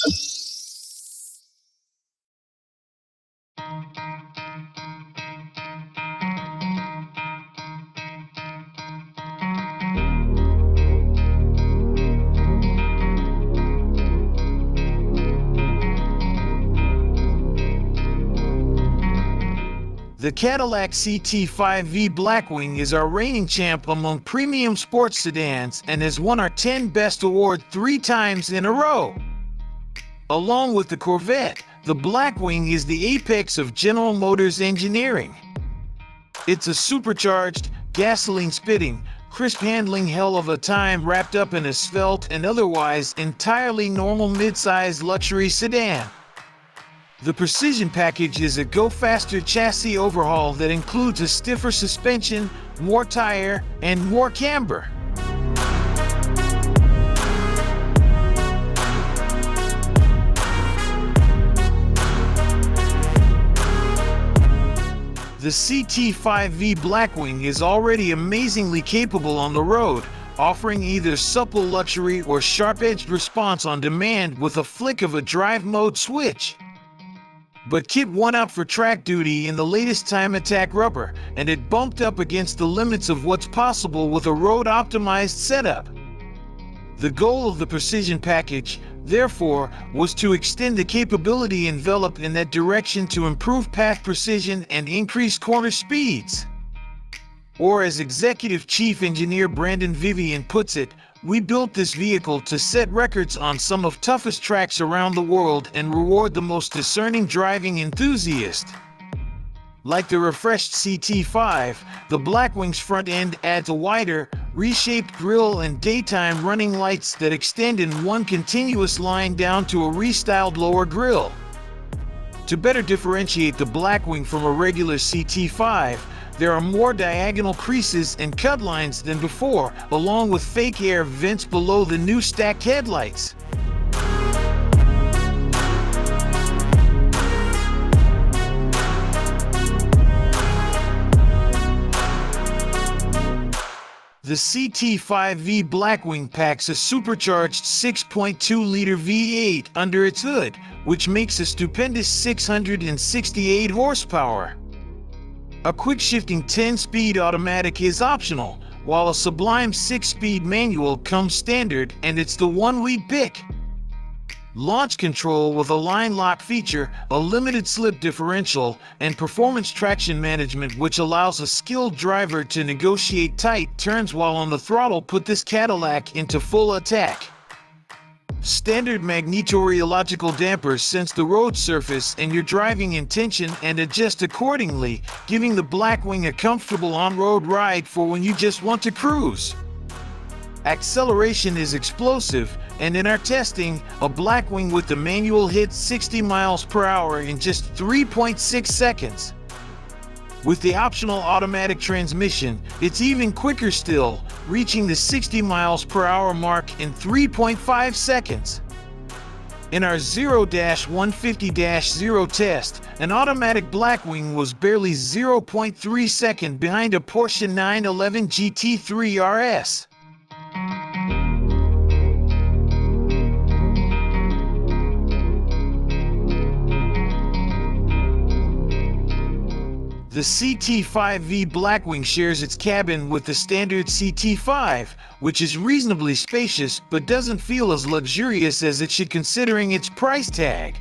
The Cadillac CT5-V Blackwing is our reigning champ among premium sports sedans and has won our 10 Best Award 3 times in a row. Along with the Corvette, the Blackwing is the apex of General Motors engineering. It's a supercharged, gasoline-spitting, crisp-handling hell of a time wrapped up in a svelte and otherwise entirely normal mid-size luxury sedan. The Precision Package is a go-faster chassis overhaul that includes a stiffer suspension, more tire, and more camber. The CT5-V Blackwing is already amazingly capable on the road, offering either supple luxury or sharp-edged response on demand with a flick of a drive mode switch. But Kit won out for track duty in the latest time attack rubber, and it bumped up against the limits of what's possible with a road-optimized setup. The goal of the Precision Package, therefore, was to extend the capability enveloped in that direction to improve path precision and increase corner speeds. Or as Executive Chief Engineer Brandon Vivian puts it, we built this vehicle to set records on some of toughest tracks around the world and reward the most discerning driving enthusiast. Like the refreshed CT5, the Blackwing's front end adds a wider, reshaped grille and daytime running lights that extend in one continuous line down to a restyled lower grille. To better differentiate the Blackwing from a regular CT5, there are more diagonal creases and cut lines than before, along with fake air vents below the new stacked headlights. The CT5-V Blackwing packs a supercharged 6.2-liter V8 under its hood, which makes a stupendous 668 horsepower. A quick-shifting 10-speed automatic is optional, while a sublime 6-speed manual comes standard, and it's the one we pick. Launch control with a line lock feature, a limited slip differential, and performance traction management which allows a skilled driver to negotiate tight turns while on the throttle put this Cadillac into full attack. Standard magnetorheological dampers sense the road surface and your driving intention and adjust accordingly, giving the Blackwing a comfortable on-road ride for when you just want to cruise. Acceleration is explosive, and in our testing, a Blackwing with the manual hit 60 miles per hour in just 3.6 seconds. With the optional automatic transmission, it's even quicker still, reaching the 60 miles per hour mark in 3.5 seconds. In our 0-150-0 test, an automatic Blackwing was barely 0.3 seconds behind a Porsche 911 GT3 RS. The CT5-V Blackwing shares its cabin with the standard CT5, which is reasonably spacious but doesn't feel as luxurious as it should considering its price tag.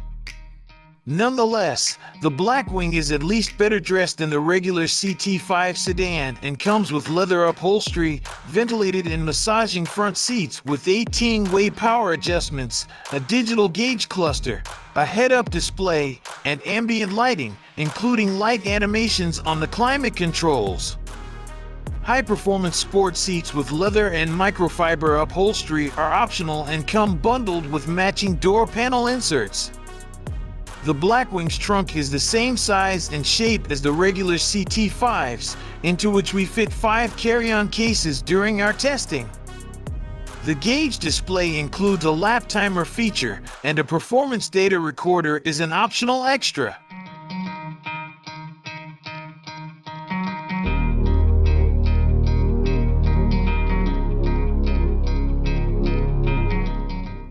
Nonetheless, the Blackwing is at least better dressed than the regular CT5 sedan and comes with leather upholstery, ventilated and massaging front seats with 18-way power adjustments, a digital gauge cluster, a head-up display, and ambient lighting, including light animations on the climate controls. High-performance sport seats with leather and microfiber upholstery are optional and come bundled with matching door panel inserts. The Blackwing's trunk is the same size and shape as the regular CT5's, into which we fit 5 carry-on cases during our testing. The gauge display includes a lap timer feature, and a performance data recorder is an optional extra.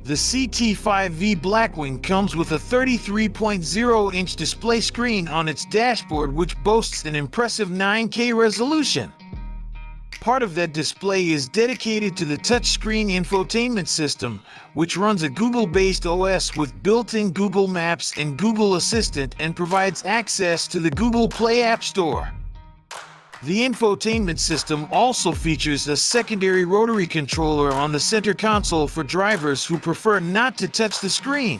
The The CT5-V Blackwing comes with a 33.0-inch display screen on its dashboard, which boasts an impressive 9K resolution. Part of that display is dedicated to the touchscreen infotainment system, which runs a Google-based OS with built-in Google Maps and Google Assistant and provides access to the Google Play App Store. The infotainment system also features a secondary rotary controller on the center console for drivers who prefer not to touch the screen.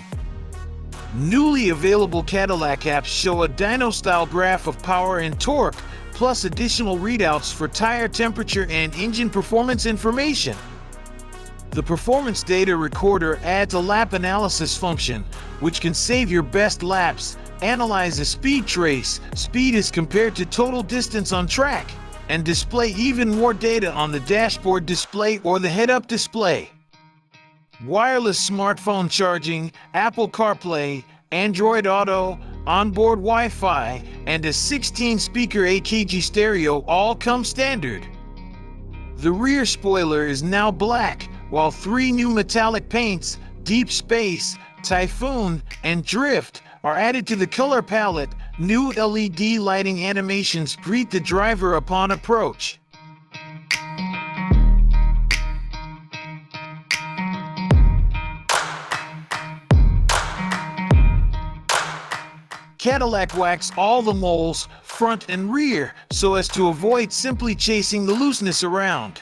Newly available Cadillac apps show a dyno-style graph of power and torque, plus additional readouts for tire temperature and engine performance information. The Performance Data Recorder adds a lap analysis function, which can save your best laps, analyze a speed trace, speed as compared to total distance on track, and display even more data on the dashboard display or the head-up display. Wireless smartphone charging, Apple CarPlay, Android Auto, onboard Wi-Fi, and a 16-speaker AKG stereo all come standard. The rear spoiler is now black, while 3 new metallic paints, Deep Space, Typhoon, and Drift, are added to the color palette. New LED lighting animations greet the driver upon approach. Cadillac waxed all the moles, front and rear, so as to avoid simply chasing the looseness around.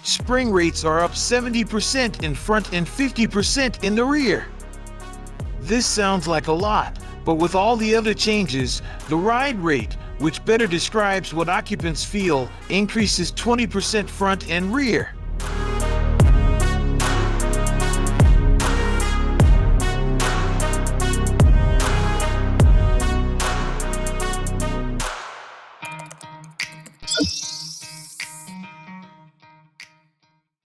Spring rates are up 70% in front and 50% in the rear. This sounds like a lot, but with all the other changes, the ride rate, which better describes what occupants feel, increases 20% front and rear.